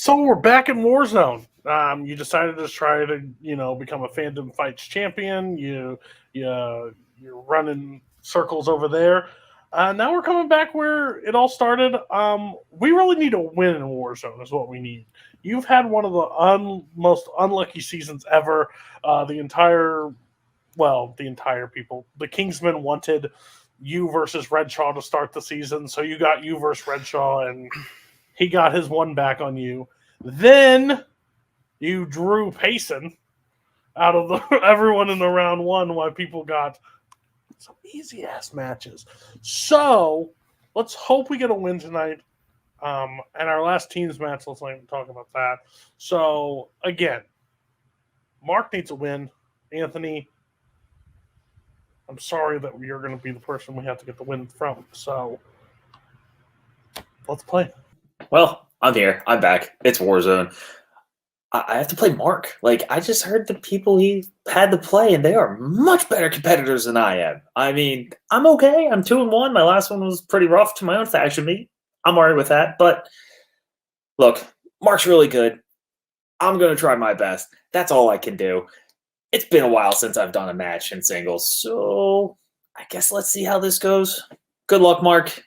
So we're back in Warzone. You decided to try to, become a Fandom Fights champion. You're running circles over there. Now we're coming back where it all started. We really need a win in Warzone is what we need. You've had one of the most unlucky seasons ever. The entire people. The Kingsmen wanted you versus Redshaw to start the season, so you got you versus Redshaw, and he got his one back on you. Then you drew Payson out of everyone in the round one while people got some easy-ass matches. So let's hope we get a win tonight. And our last teams match, let's not even talk about that. So, again, Mark needs a win. Anthony, I'm sorry that you're going to be the person we have to get the win from. So, let's play. Well, I'm here. I'm back. It's Warzone. I have to play Mark. I just heard the people he had to play, and they are much better competitors than I am. I mean, I'm okay. I'm 2-1. My last one was pretty rough to my own faction meet. I'm alright with that. But, look, Mark's really good. I'm going to try my best. That's all I can do. It's been a while since I've done a match in singles, so I guess let's see how this goes. Good luck, Mark.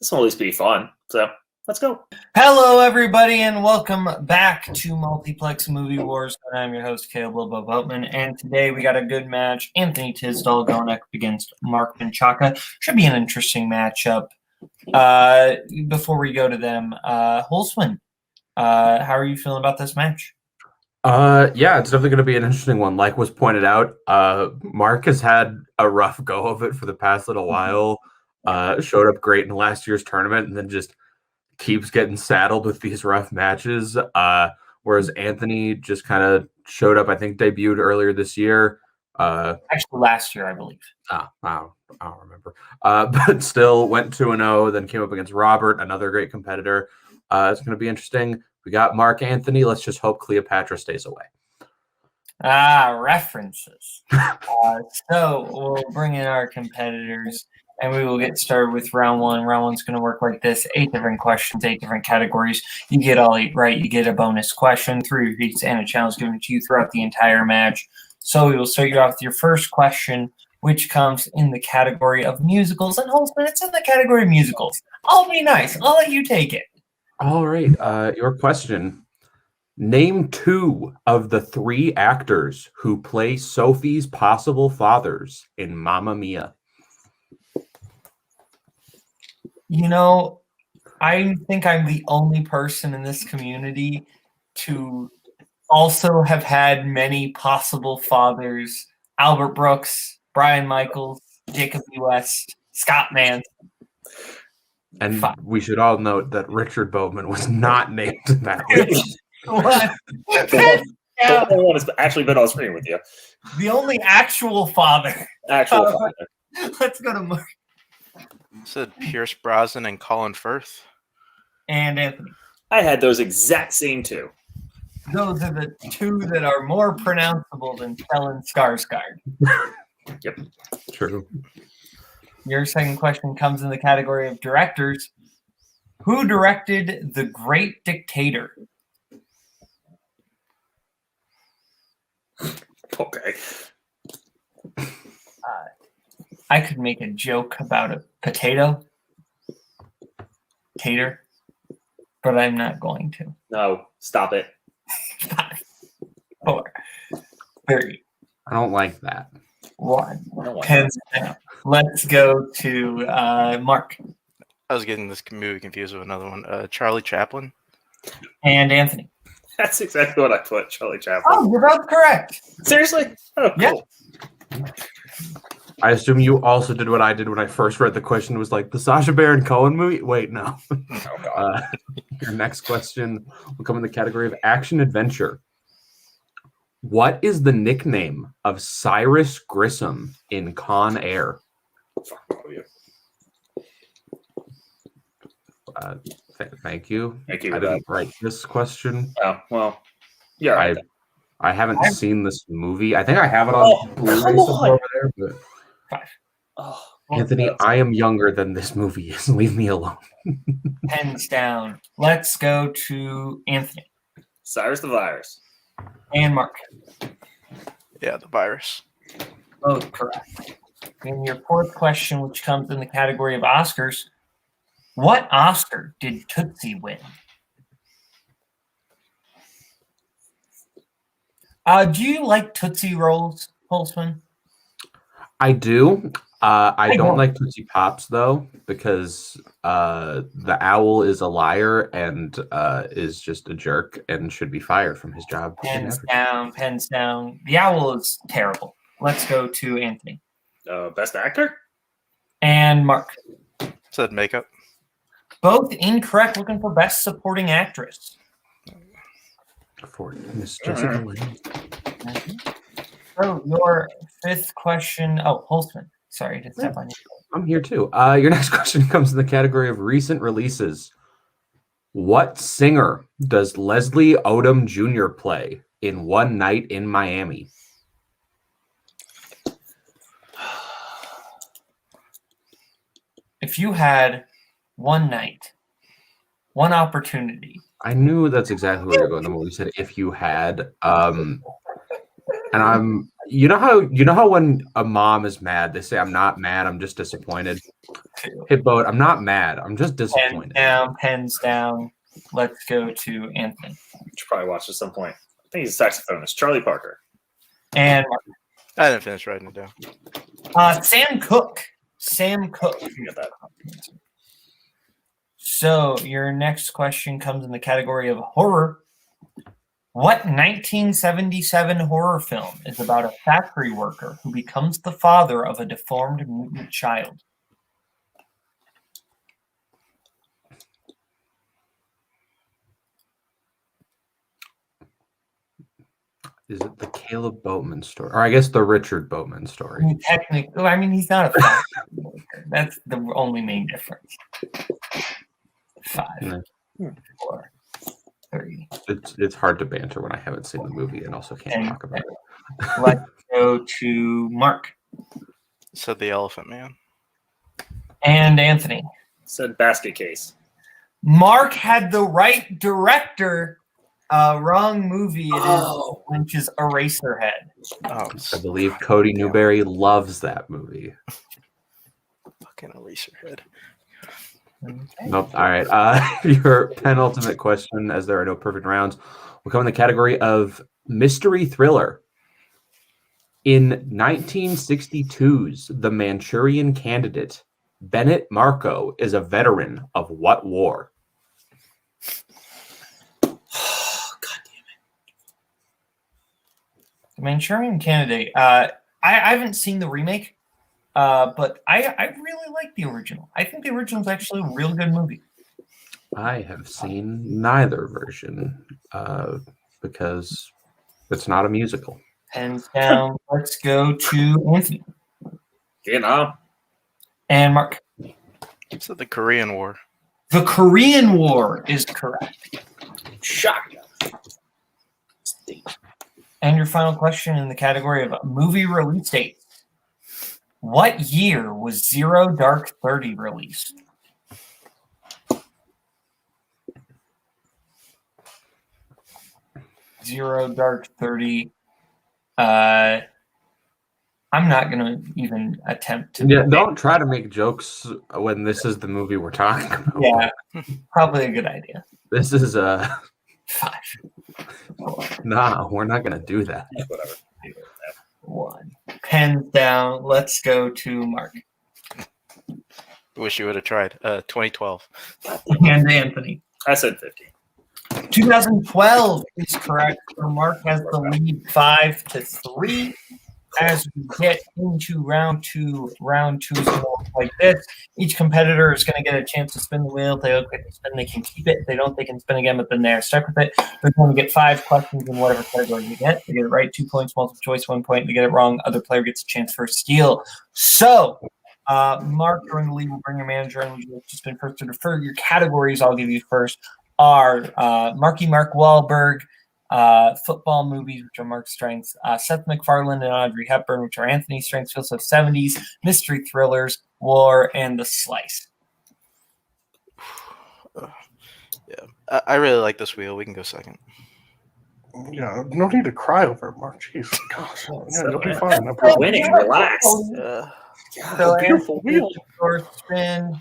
This will at least be fun. So, let's go. Hello, everybody, and welcome back to Multiplex Movie Wars. I'm your host, Kaleb Boatman, and today we got a good match. Anthony Tisdall going up against Mark Menchaca. Should be an interesting matchup. Before we go to them, Holzman, how are you feeling about this match? Yeah, it's definitely going to be an interesting one. Like was pointed out, Mark has had a rough go of it for the past little while. Showed up great in last year's tournament and then just keeps getting saddled with these rough matches. Whereas Anthony just kind of showed up, I think debuted earlier this year. Actually, last year, I believe. I don't remember. But still went 2-0, then came up against Robert, another great competitor. It's going to be interesting. We got Mark Anthony. Let's just hope Cleopatra stays away. References. So we'll bring in our competitors, and we will get started with round one. Round one's going to work like this: 8 different questions, 8 different categories. You get all 8 right, you get a bonus question, 3 repeats, and a challenge given to you throughout the entire match. So we will start you off with your first question, which comes in the category of musicals. And Holzman, it's in the category of musicals. I'll be nice. I'll let you take it. All right. Your question. Name 2 of the 3 actors who play Sophie's possible fathers in Mamma Mia. You know, I think I'm the only person in this community to also have had many possible fathers: Albert Brooks, Brian Michaels, Jacob E. West, Scott Mann. And we should all note that Richard Boatman was not named in that list. What? The only one has actually been on screen with you. The only actual father. Actual father. Let's go to Mark. Said Pierce Brosnan and Colin Firth. And Anthony. I had those exact same 2. Those are the 2 that are more pronounceable than Stellan Skarsgård. Yep. True. Your second question comes in the category of directors. Who directed The Great Dictator? Okay. I could make a joke about a potato. Tater. But I'm not going to. No, stop it. 5, 4, 3. I don't like that. 1. Pens down. Let's go to Mark. I was getting this movie confused with another one. Charlie Chaplin. And Anthony. That's exactly what I put, Charlie Chaplin. Oh, you're both correct. Seriously? Oh, cool. Yeah. I assume you also did what I did when I first read the question. Was like the Sacha Baron Cohen movie? Wait, no. Oh, God. Your next question will come in the category of action adventure. What is the nickname of Cyrus Grissom in Conair? Thank you. Thank you. I didn't write this question. Oh, well. Yeah. Right. I haven't seen this movie. I think I have it on Blu-ray somewhere over there. But... 5. Oh, Anthony, I am younger than this movie is. Leave me alone. Pens down. Let's go to Anthony Cyrus the Virus. and Mark. Yeah, the virus. Both correct. And your fourth question, which comes in the category of Oscars, what Oscar did Tootsie win? Do you like Tootsie Rolls, Holtzman? I do. I don't don't. like Tootsie Pops though, because the owl is a liar and is just a jerk and should be fired from his job. Pens down, pens down. The owl is terrible. Let's go to Anthony Best actor? and Mark. Said makeup. Both incorrect. Looking for best supporting actress. For Miss Jessica Lange. So your fifth question. Oh, Holtzman. Sorry to step on you. I'm here too. Your next question comes in the category of recent releases. What singer does Leslie Odom Jr. play in One Night in Miami? If you had one night, one opportunity. I knew that's exactly where you're going. The moment you said if you had, and I'm, you know how when a mom is mad, they say, "I'm not mad, I'm just disappointed." Hey, Boat, I'm not mad, I'm just disappointed. Pens down. Let's go to Anthony You should probably watch at some point. I think he's a saxophonist. Charlie Parker. and Mark. I didn't finish writing it down. Sam Cooke. Sam Cooke. You get that. So your next question comes in the category of horror. What 1977 horror film is about a factory worker who becomes the father of a deformed mutant child? Is it the Caleb Boatman story? Or I guess the Richard Boatman story. Technically, I mean, he's not a factory worker. That's the only main difference. 5, Yeah. 4, 3. It's hard to banter when I haven't seen the movie and also can't talk about it. Let's go to Mark Said the Elephant Man. and Anthony. Said Basket Case. Mark had the right director. Wrong movie. It is Lynch's Eraserhead. Oh, I believe Cody Newberry loves that movie. fucking Eraserhead. Okay. Nope. All right. Your penultimate question, as there are no perfect rounds, will come in the category of mystery thriller. In 1962's The Manchurian Candidate, Bennett Marco is a veteran of what war? The Manchurian Candidate. I haven't seen the remake, but I really like the original. I think the original is actually a real good movie. I have seen neither version because it's not a musical. Hands down. Let's go to Anthony Vietnam. and Mark. Said the Korean War. The Korean War is correct. Shotgun. And your final question in the category of movie release dates. What year was Zero Dark 30 released? Zero Dark 30. I'm not going to even attempt to. Yeah, don't try to make jokes when this is the movie we're talking about. Yeah, probably a good idea. This is 5. nah, we're not gonna do that. Whatever. 1. Pen down. Let's go to Mark Wish you would have tried. 2012. and Anthony. I said 50. 2012 is correct. So Mark has the lead 5-3. As we get into round two is going to look like this. Each competitor is going to get a chance to spin the wheel. If they don't get to spin, they can keep it. If they don't, they can spin again, but then they're stuck with it. They're going to get 5 questions in whatever category you get. They get it right, 2 points, multiple choice, 1 point. They get it wrong, other player gets a chance for a steal. So, Mark, during the lead, will bring your manager in. Would you like to spin first or defer? Your categories I'll give you first are Marky Mark Wahlberg, Football movies, which are Mark's strengths. Seth Macfarlane and Audrey Hepburn, which are Anthony's strengths. We also have 70s, mystery thrillers, war, and The Slice. Yeah, I really like this wheel. We can go second. Yeah, no need to cry over it, Mark. Jeez, gosh, yeah, you'll be man. fine. No problem. Winning, relax. Yeah. So Beautiful wheel. short spin.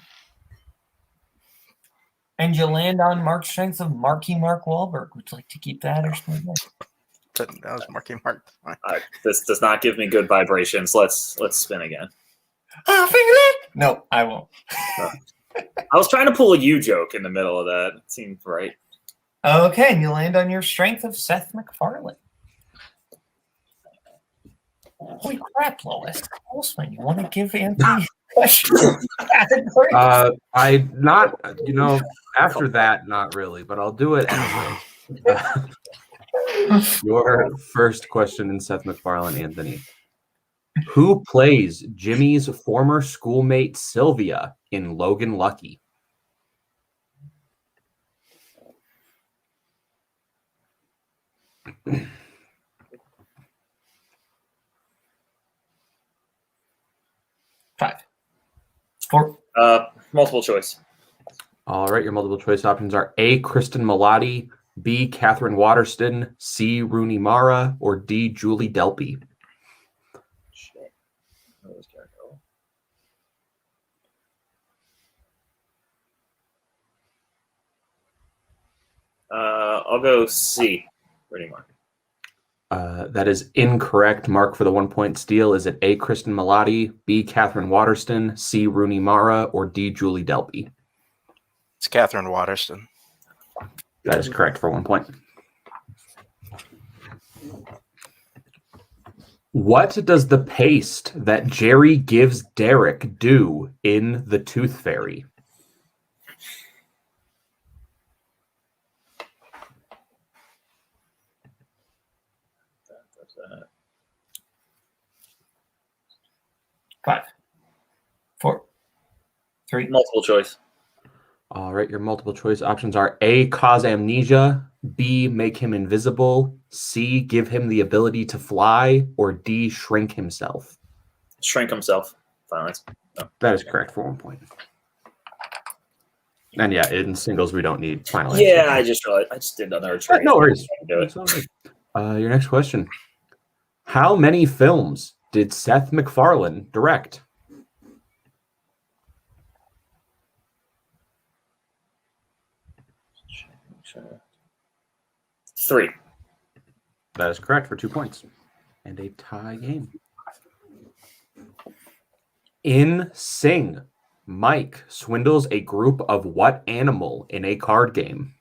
And you land on Mark's strengths of Mark Wahlberg. Would you like to keep that or something? That was Marky Mark. This does not give me good vibrations. Let's spin again. No, I won't. I was trying to pull a you joke in the middle of that. It seemed right. Okay, and you land on your strength of Seth Macfarlane. Holy crap, Lois. Holzman, you want to give Anthony a question? I not, after that, not really, but I'll do it anyway. Your first question in Seth MacFarlane, Anthony. Who plays Jimmy's former schoolmate Sylvia in Logan Lucky? Five. Four. Multiple choice. All right, your multiple choice options are A. Kristen Milotti, B. Catherine Waterston, C. Rooney Mara, or D. Julie Delpy. Shit. I'll go C. Rooney Mara. That is incorrect. Mark for the 1 point steal. Is it A. Kristen Milotti, B. Catherine Waterston, C. Rooney Mara, or D. Julie Delpy? It's Catherine Waterston. That is correct for 1 point. What does the paste that Jerry gives Derek do in The Tooth Fairy? Five. Four. Three. Multiple choice. All right, your multiple choice options are A, cause amnesia, B, make him invisible, C, give him the ability to fly, or D, shrink himself. Shrink himself. Silence. No. That is correct for 1 point. And yeah, in singles, we don't need final Yeah, answer. I just did another trade. No worries. Do it. Your next question. How many films did Seth MacFarlane direct? Three. That is correct for 2 points. And a tie game. In Sing, Mike swindles a group of what animal in a card game?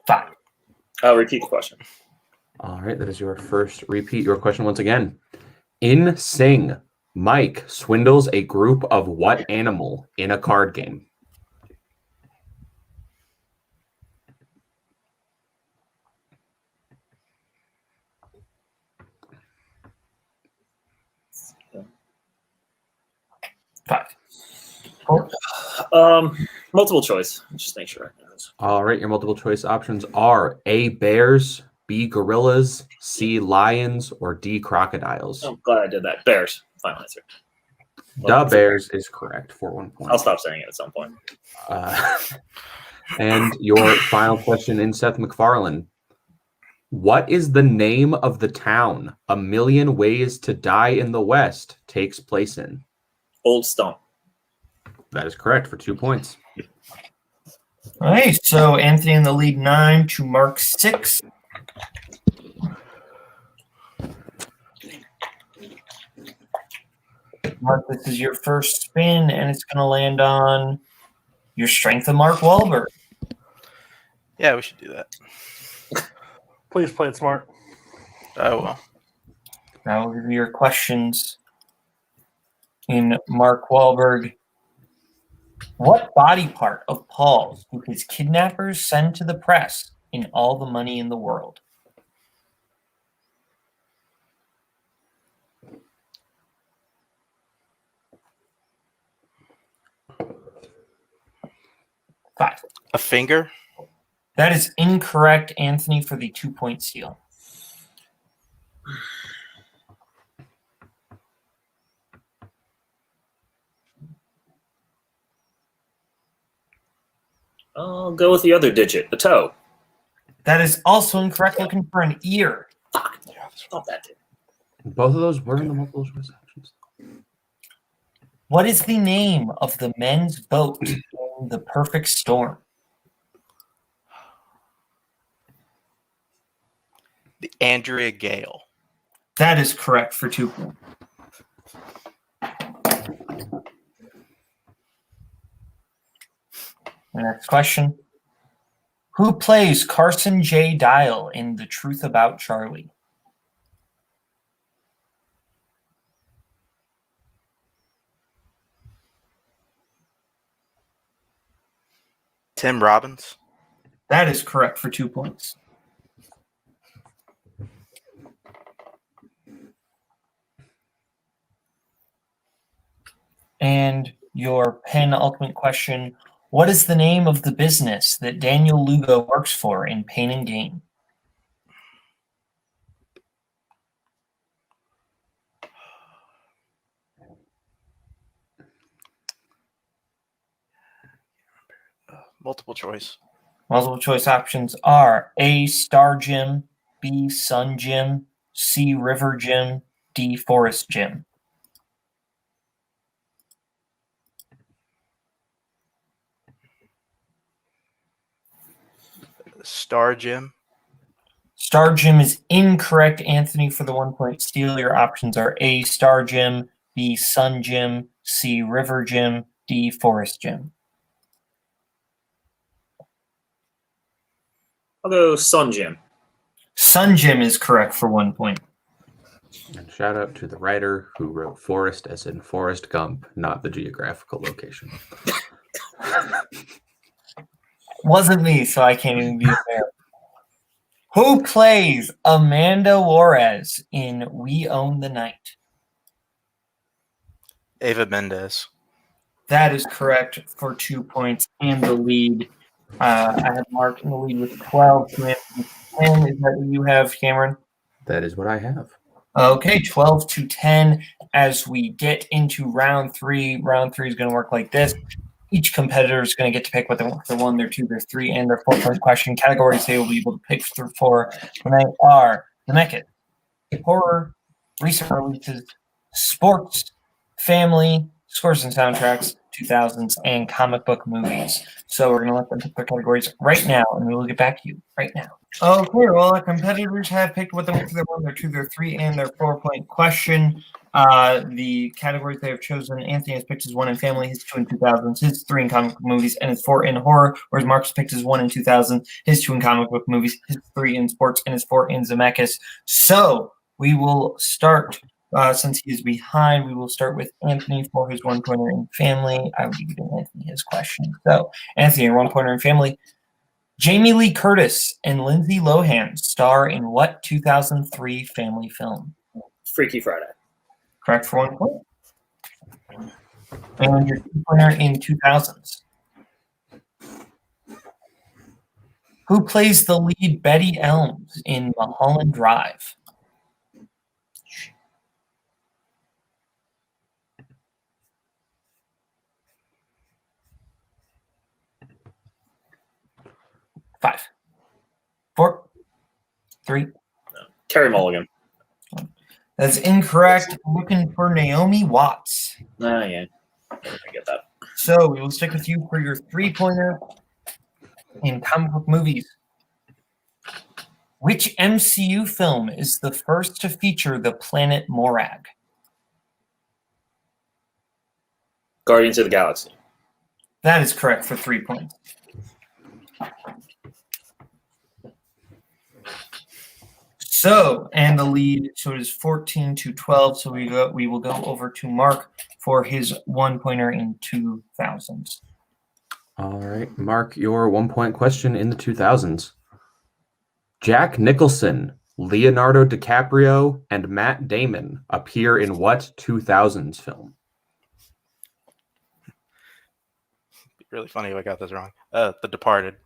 Five. I'll repeat the question. All right, that is your first repeat. Your question once again. In Sing, Mike swindles a group of what animal in a card game? Five. Four. Multiple choice. Just make sure. All right, your multiple choice options are A, bears, B, gorillas, C, lions, or D, crocodiles. I'm glad I did that. Bears. Final answer. The bears is correct for 1 point. I'll stop saying it at some point. And your final question in Seth MacFarlane. What is the name of the town A Million Ways to Die in the West takes place in? Old Stump. That is correct for 2 points. All right, so Anthony in the lead 9 to Mark 6. Mark, this is your first spin, and it's going to land on your strength of Mark Wahlberg. Yeah, we should do that. Please play it smart. Oh, well. Now we'll give you your questions in Mark Wahlberg. What body part of Paul's do his kidnappers send to the press in All the Money in the World? 5. A finger. That is incorrect, Anthony, for the 2-point steal. I'll go with the other digit, a toe. That is also incorrect, looking for an ear. Fuck. Not that dude. Both of those were in the multiple choice options. What is the name of the men's boat in The Perfect Storm? The Andrea Gale. That is correct for 2 points. The next question. Who plays Carson J. Dial in The Truth About Charlie? Tim Robbins. That is correct for 2 points. And your penultimate question. What is the name of the business that Daniel Lugo works for in Pain and Gain? Multiple choice. Multiple choice options are A, Star Gym, B, Sun Gym, C, River Gym, D, Forest Gym. Star Gym. Star Gym is incorrect, Anthony, for the 1-point steal. Your options are A, Star Gym, B, Sun Gym, C, River Gym, D, Forest Gym. I'll go Sun Gym. Sun Gym is correct for 1 point. And shout out to the writer who wrote Forest as in Forrest Gump, not the geographical location. Wasn't me, so I can't even be fair. Who plays Amanda Juarez in We Own the Night? Ava Mendez. That is correct for 2 points and the lead. I have Mark in the lead with 12. 10. Is that what you have, Cameron? That is what I have. Okay, 12-10 as we get into round 3. Round 3 is going to work like this. Each competitor is going to get to pick what they want for their 1, their 2, their 3, and their 4-point question. Categories they will be able to pick for when they are the Mecca, horror, recent releases, sports, family, scores and soundtracks, 2000s, and comic book movies. So we're going to let them pick their categories right now, and we will get back to you right now. Okay, well, our competitors have picked what they want for their 1, their 2, their 3, and their 4-point question. The categories they have chosen, Anthony has picked his 1 in family, his 2 in 2000s, his 3 in comic book movies, and his 4 in horror, whereas Mark's picked his 1 in 2000, his 2 in comic book movies, his 3 in sports, and his 4 in Zemeckis. So we will start, since he is behind, we will start with Anthony for his 1-pointer in family. I will be giving Anthony his question. So, Anthony, your 1-pointer in family. Jamie Lee Curtis and Lindsay Lohan star in what 2003 family film? Freaky Friday. Correct for 1 point. And your 2-pointer in 2000s. Who plays the lead Betty Elms in Mulholland Drive? Five, 4, 3. Carrie Mulligan. That's incorrect. Looking for Naomi Watts. Yeah. I get that. So we will stick with you for your 3-pointer in comic book movies. Which MCU film is the first to feature the planet Morag? Guardians of the Galaxy. That is correct for 3 points. So, and the lead, so it is 14-12. So we will go over to Mark for his 1-pointer in 2000s. All right, Mark, your 1-point question in the 2000s. Jack Nicholson, Leonardo DiCaprio, and Matt Damon appear in what 2000s film? really funny if I got this wrong. The Departed.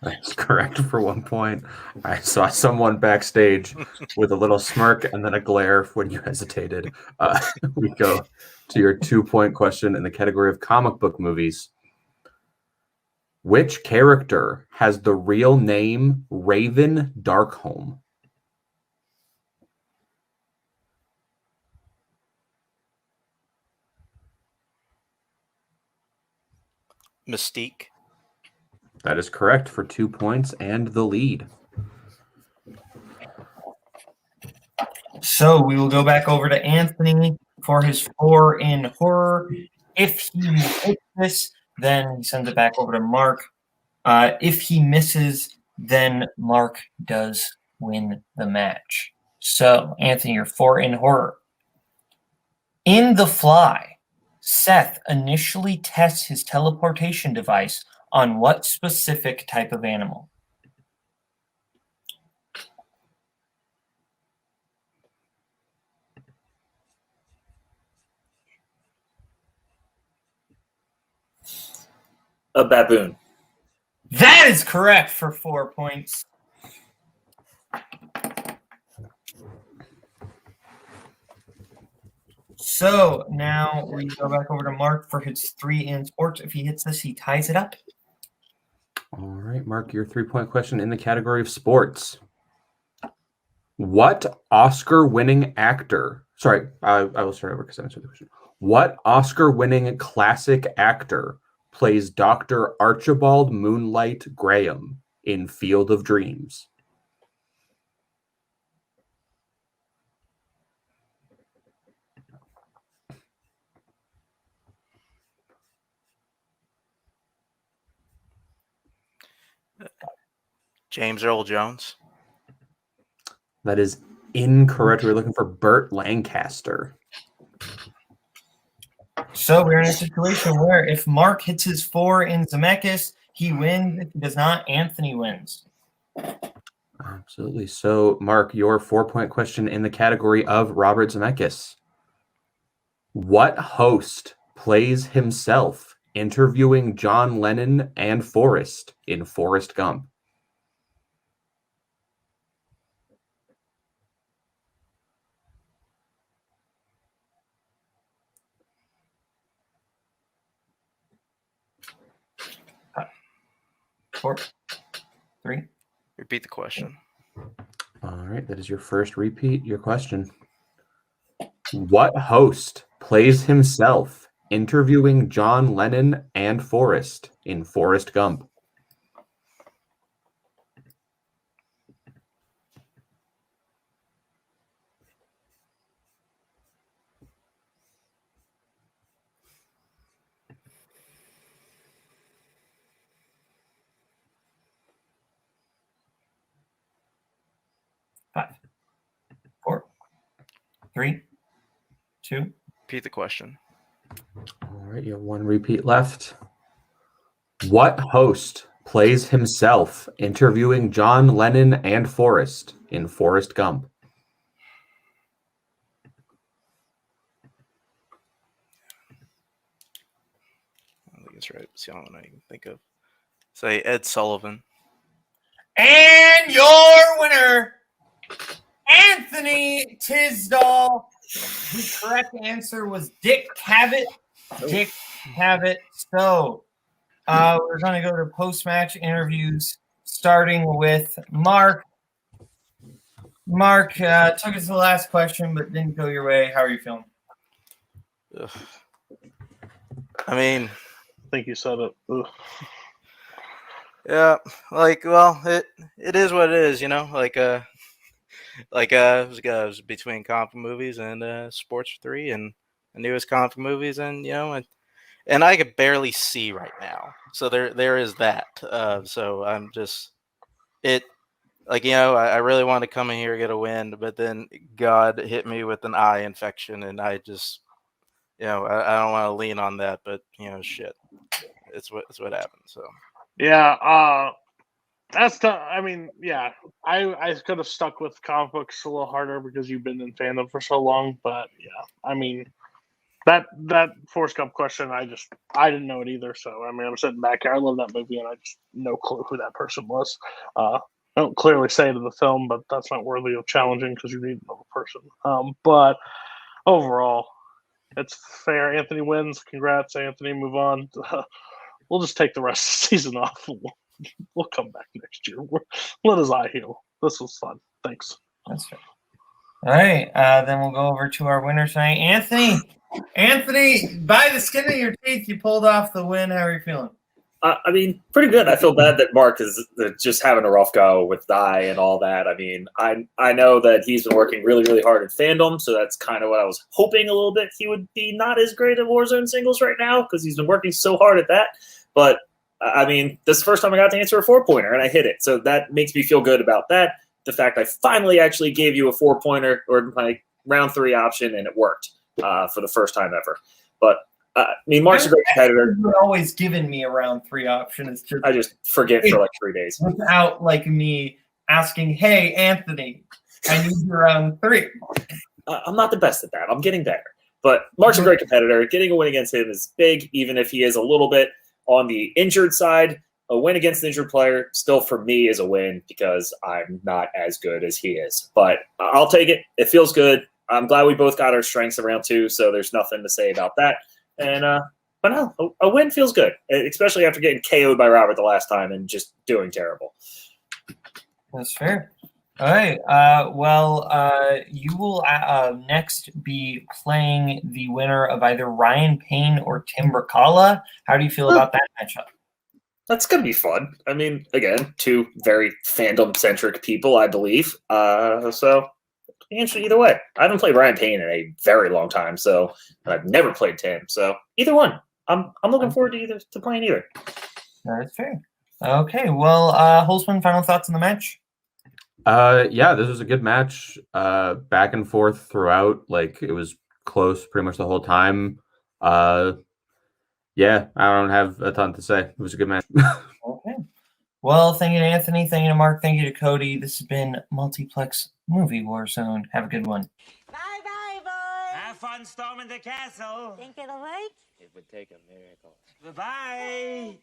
That's correct for 1 point. I saw someone backstage with a little smirk and then a glare when you hesitated. We go to your 2-point question in the category of comic book movies. Which character has the real name Raven Darkholme? Mystique. That is correct for 2 points and the lead. So we will go back over to Anthony for his 4 in horror. If he hits this, then he sends it back over to Mark. If he misses, then Mark does win the match. So, Anthony, you're 4 in horror. In The Fly, Seth initially tests his teleportation device on what specific type of animal? A baboon. That is correct for 4 points. So now we go back over to Mark for his 3 in sports. If he hits this, he ties it up. All right, Mark, your 3-point question in the category of sports. What Oscar-winning actor... Sorry, I will start over because I answered the question. What Oscar-winning classic actor plays Dr. Archibald Moonlight Graham in Field of Dreams? James Earl Jones. That is incorrect. We're looking for Burt Lancaster. So we're in a situation where if Mark hits his 4 in Zemeckis, he wins. If he does not, Anthony wins. Absolutely. So, Mark, your 4-point question in the category of Robert Zemeckis. What host plays himself interviewing John Lennon and Forrest in Forrest Gump? Four, 3. Repeat the question. All right, that is your first repeat. Your question. What host plays himself interviewing John Lennon and Forrest in Forrest Gump? Five, 4, 3, 2. Repeat the question. All right, you have 1 repeat left. What host plays himself interviewing John Lennon and Forrest in Forrest Gump? I think it's right. It's the only one I can think of. Say Ed Sullivan. And your winner, Anthony Tisdall. The correct answer was Dick Cavett. Dick Cavett. So we're going to go to post-match interviews, starting with Mark. Mark, took us to the last question, but didn't go your way. How are you feeling? Ugh. I mean, I think you said it. Ugh. yeah, like, well, it is what it is, you know. It was between comic movies and sports 3 and the newest comic movies, and you know, and I could barely see right now, so there is that. So I'm just like, you know, I really want to come in here and get a win, but then God hit me with an eye infection, and I just, you know, I don't want to lean on that, but you know, shit, it's what happened. So Yeah, that's tough. I mean, yeah, I could have stuck with comic books a little harder because you've been in fandom for so long. But yeah, I mean, That Forrest Gump question, I didn't know it either. So I mean, I'm sitting back here. I love that movie, and I just no clue who that person was. I don't clearly say it in the film, but that's not worthy of challenging because you need another person. But overall, it's fair. Anthony wins. Congrats, Anthony. Move on. We'll just take the rest of the season off. We'll come back next year. Let his eye heal. This was fun. Thanks. That's right. All right, then we'll go over to our winner tonight, Anthony. Anthony, by the skin of your teeth, you pulled off the win. How are you feeling? I mean, pretty good. I feel bad that Mark is just having a rough go with Die and all that. I mean, I know that he's been working really, really hard at Fandom, so that's kind of what I was hoping a little bit. He would be not as great at Warzone singles right now because he's been working so hard at that. But, I mean, this is the first time I got to answer a 4-pointer, and I hit it. So that makes me feel good about that. The fact I finally actually gave you a 4-pointer or my round 3 option, and it worked for the first time ever. But, I mean, Mark's a great competitor. You've always given me a round 3 option. It's just I just forget for like 3 days. Without like me asking, hey, Anthony, I need your round 3. I'm not the best at that. I'm getting better. But Mark's a great competitor. Getting a win against him is big, even if he is a little bit on the injured side. A win against an injured player still for me is a win because I'm not as good as he is. But I'll take it. It feels good. I'm glad we both got our strengths in round 2, so there's nothing to say about that. And but no, a win feels good, especially after getting KO'd by Robert the last time and just doing terrible. That's fair. All right. You will next be playing the winner of either Ryan Payne or Tim Brzakala. How do you feel about that matchup? That's going to be fun. I mean, again, 2 very fandom-centric people, I believe. So answer either way. I haven't played Ryan Payne in a very long time, so I've never played Tim. So either one, I'm looking forward to playing either. That's fair. Okay. Well, Holzman, final thoughts on the match? Yeah, this was a good match. Back and forth throughout. Like it was close pretty much the whole time. Yeah, I don't have a ton to say. It was a good match. Okay. Well, thank you to Anthony. Thank you to Mark. Thank you to Cody. This has been Multiplex Movie Warzone. Have a good one. Bye-bye, boys. Have fun storming the castle. Think it'll work? It would take a miracle. Bye-bye.